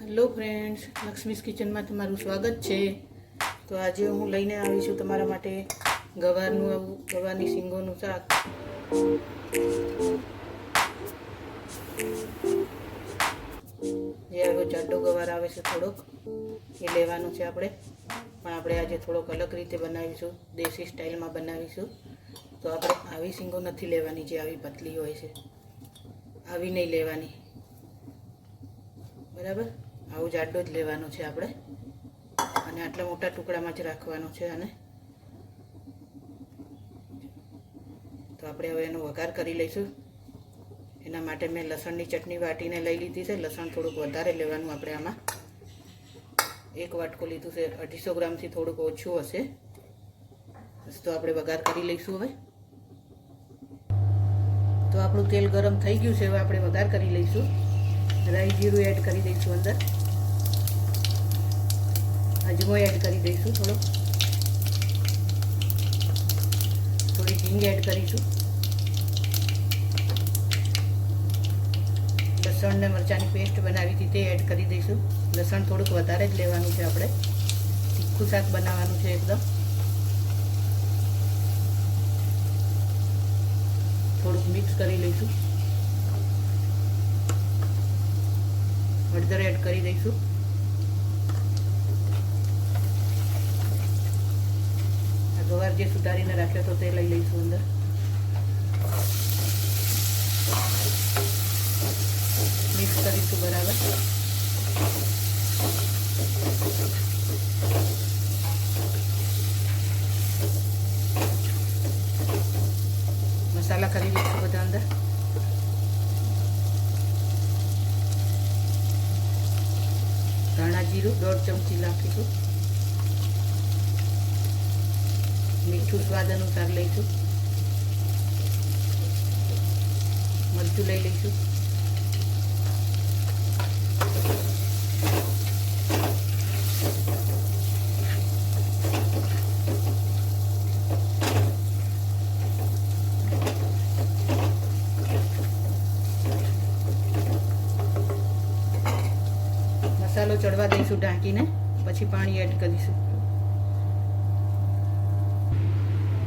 Hello friends, Laxmi's કિચનમાં તમારું સ્વાગત છે। તો આજે હું લઈને આવી છું તમારા માટે ગવારની શીંગોનું શાક। જે આવો જાડો ગવાર આવે છે થોડોક એ લેવાનો છે આપણે, પણ આપણે આજે થોડોક અલગ રીતે બનાવીશું, દેશી સ્ટાઇલમાં બનાવીશું। તો આપણે આવી શીંગો નથી લેવાની જે આવી પતલી હોય છે, આવી નહીં લેવાની, બરાબર। આવું જાડો જ લેવાનો છે આપણે, અને આટલા મોટા ટુકડામાં જ રાખવાનો છે આને। તો આપણે હવે એનો વઘાર કરી લઈશું। એના માટે મેં લસણની ચટણી વાટીને લઈ લીધી છે। લસણ થોડુંક વધારે લેવાનું આપણે આમાં, 1 વાટકો લીધું છે, 250 ગ્રામથી થોડુંક ઓછું હશે। તો આપણે વઘાર કરી લઈશું હવે। તો આપણું તેલ ગરમ થઈ ગયું છે, હવે આપણે વઘાર કરી લઈશું। રાઈ જીરું એડ કરી દઈશું, અંદર અજમો એડ કરી દઈશું, થોડી હિંગ એડ કરીશું, લસણ ને મરચાંની પેસ્ટ બનાવી હતી તે એડ કરી દઈશું। લસણ થોડુંક વધારે જ લેવાનું છે આપણે, તીખું શાક બનાવવાનું છે એકદમ। થોડુંક મિક્સ કરી લઈશું, હળદર એડ કરી દઈશું, આ ગવાર જે સુધારીને રાખ્યો તો તે લઈ લઈશું અંદર, મિક્સ કરીશું બરાબર। મસાલા કરી લઈશું બધા અંદર, ધાણા જીરું 1.5 ચમચી નાખીશું, મીઠું સ્વાદ અનુસાર લઈશું, મરચું લઈ લઈશું, મસાલો ચડવા દઈશું ઢાંકીને, પછી પાણી એડ કરીશું।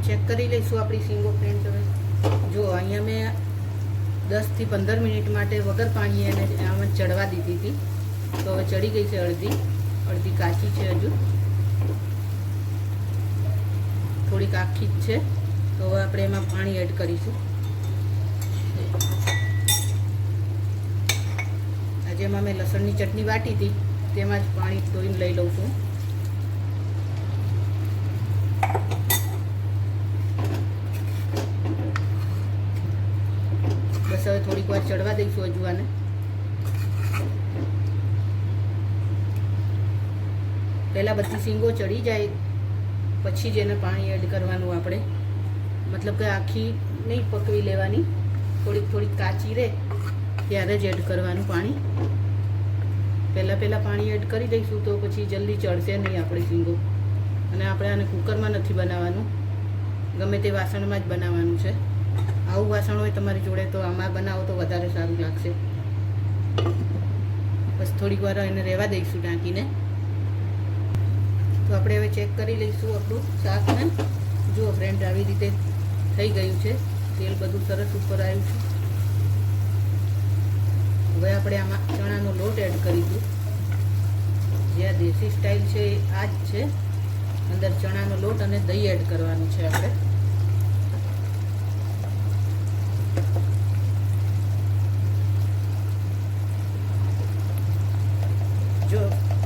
ચેક કરી લઈશું આપણી શીંગો ફ્રેન્ડ્સ। હવે જો અહીંયા મેં 10 થી 15 મિનિટ માટે વગર પાણી એને આમાં ચડવા દીધી હતી, તો હવે ચડી ગઈ છે અડધી કાચી છે, હજુ થોડીક આખી જ છે। તો હવે આપણે એમાં પાણી એડ કરીશું। જેમાં મેં લસણની ચટણી વાટી હતી તેમાં જ પાણી ધોઈને લઈ લઉં છું। બસ હવે થોડીક વાર ચડવા દઈશું હજુ આને। પહેલાં બધી શીંગો ચડી જાય પછી જ એને પાણી એડ કરવાનું આપણે, મતલબ કે આખી નહીં પકવી લેવાની, થોડીક કાચી રહે ત્યારે જ એડ કરવાનું પાણી। પહેલાં પાણી એડ કરી દઈશું તો પછી જલ્દી ચડશે નહીં આપણી શીંગો। અને આપણે આને કુકરમાં નથી બનાવવાનું, ગમે તે વાસણમાં જ બનાવવાનું છે। આવું વાસણ હોય તમારી જોડે તો આમાં બનાવો તો વધારે સારું લાગશે। બસ થોડીક વાર એને રહેવા દઈશું ઢાંકીને। તો આપણે હવે ચેક કરી લઈશું આપણું શાકને। જુઓ ફ્રેન્ડ, આવી રીતે થઈ ગયું છે, તેલ બધું સરસ ઉપર આવ્યું છે। હવે આપણે આમાં ચણાનો લોટ એડ કરીશું, જે આ દેશી સ્ટાઇલ છે એ આ જ છે। અંદર ચણાનો લોટ અને દહીં એડ કરવાનું છે આપણે। જો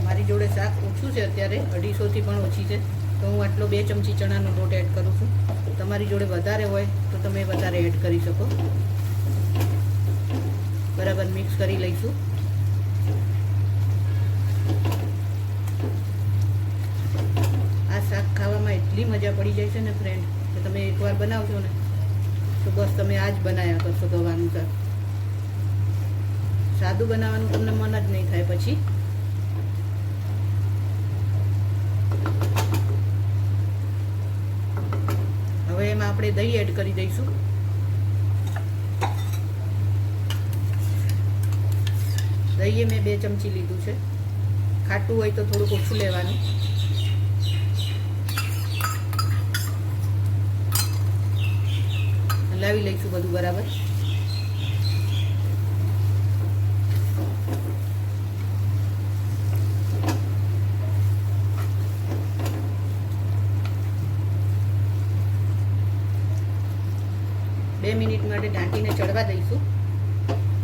મારી જોડે શાક ઓછું છે અત્યારે, 250 થી પણ ઓછી છે, તો હું આટલો 2 ચમચી ચણાનો લોટ એડ કરું છું। તમારી જોડે વધારે હોય તો તમે વધારે એડ કરી શકો। બરાબર મિક્સ કરી લઈશું। આ શાક ખાવામાં એટલી મજા પડી જાય છે ને ફ્રેન્ડ, કે તમે એકવાર બનાવશો ને તો બસ તમે આ જ બનાવ્યા કરશો ગવાનું શાક। સાદું બનાવવાનું તમને મન જ નહીં થાય પછી। હવે એમાં આપણે દહીં એડ કરી દઈશું। દહીં મેં 2 ચમચી લીધું છે। ખાટું હોય તો થોડુંક ઓછું લેવાનું. હલાવી લઈશું બધું બરાબર. બે મિનિટ માટે ઢાંકીને ચડવા દઈશું.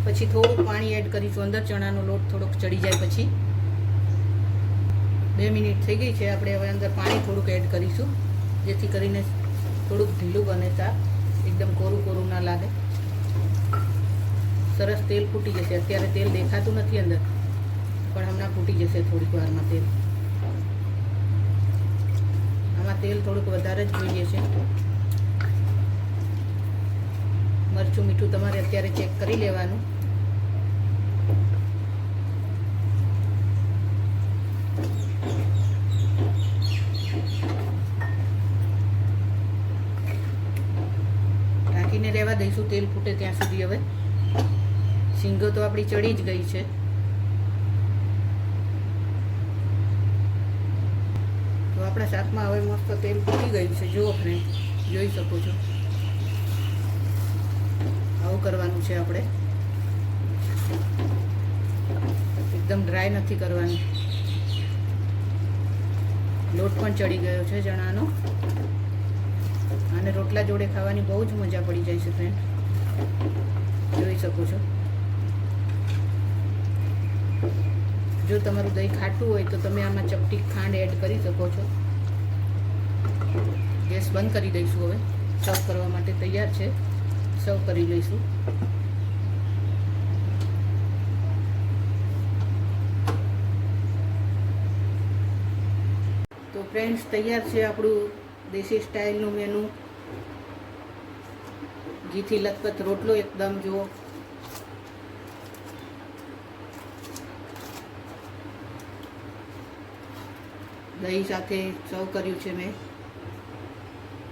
પછી થોડુંક પાણી એડ કરીશું અંદર. ચણાનો લોટ થોડોક ચડી જાય પછી. 2 મિનિટ થઈ ગઈ છે. આપણે હવે અંદર પાણી થોડુંક એડ કરીશું, જેથી કરીને થોડુંક ઢીલું બને. શાક એકદમ કોરું કોરું ના લાગે. સરસ તેલ ફૂટી જશે. અત્યારે તેલ દેખાતું નથી અંદર, પણ હમણાં ફૂટી જશે થોડીક વારમાં તેલ. આમાં તેલ થોડુંક વધારે જ જોઈએ છે. મરચું મીઠું તમારે અત્યારે ચેક કરી લેવાનું. ઢાંકીને રહેવા દઈશું તેલ ફૂટે ત્યાં સુધી. હવે શીંગો તો આપણી ચડી જ ગઈ છે. તો આપણા શાકમાં હવે મસ્ત તેલ ફૂટી ગયું છે. જુઓ ફ્રેન્ડ, જોઈ શકો છો. આવું કરવાનું છે આપણે. એકદમ ડ્રાય નથી કરવાની. લોટ પણ ચડી ગયો છે ચણાનો. અને રોટલા જોડે ખાવાની બહુ જ મજા પડી જાય છે ફ્રેન્ડ, જોઈ શકો છો. જો તમારું દહીં ખાટું હોય તો તમે આમાં ચપટી ખાંડ એડ કરી શકો છો. ગેસ બંધ કરી દઈશું. હવે સર્વ કરવા માટે તૈયાર છે. સર્વ કરી લઈશું. તો ફ્રેન્ડ્સ, તૈયાર છે આપણું દેશી સ્ટાઇલનું મેનુ. ઘીથી લથપથ રોટલો એકદમ. જુઓ, દહીં સાથે સર્વ કર્યું છે મેં.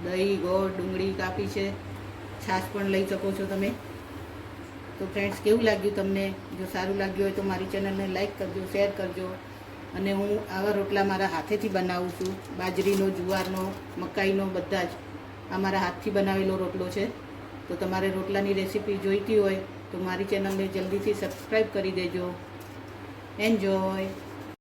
દહીં, ગોળ, ડુંગળી કાપી છે. છાશ પણ લઈ શકો છો તમે. તો ફ્રેન્ડ્સ, કેવું લાગ્યું તમને? જો સારું લાગ્યું હોય તો મારી ચેનલને લાઈક કરજો, શેર કરજો. અને હું આવા રોટલા મારા હાથેથી બનાવું છું. બાજરીનો, જુવારનો, મકાઈનો, બધા જ આ મારા હાથથી બનાવેલો રોટલો છે. તો તમારે રોટલાની રેસીપી જોઈતી હોય તો મારી ચેનલને જલ્દીથી સબસ્ક્રાઈબ કરી દેજો. એન્જોય.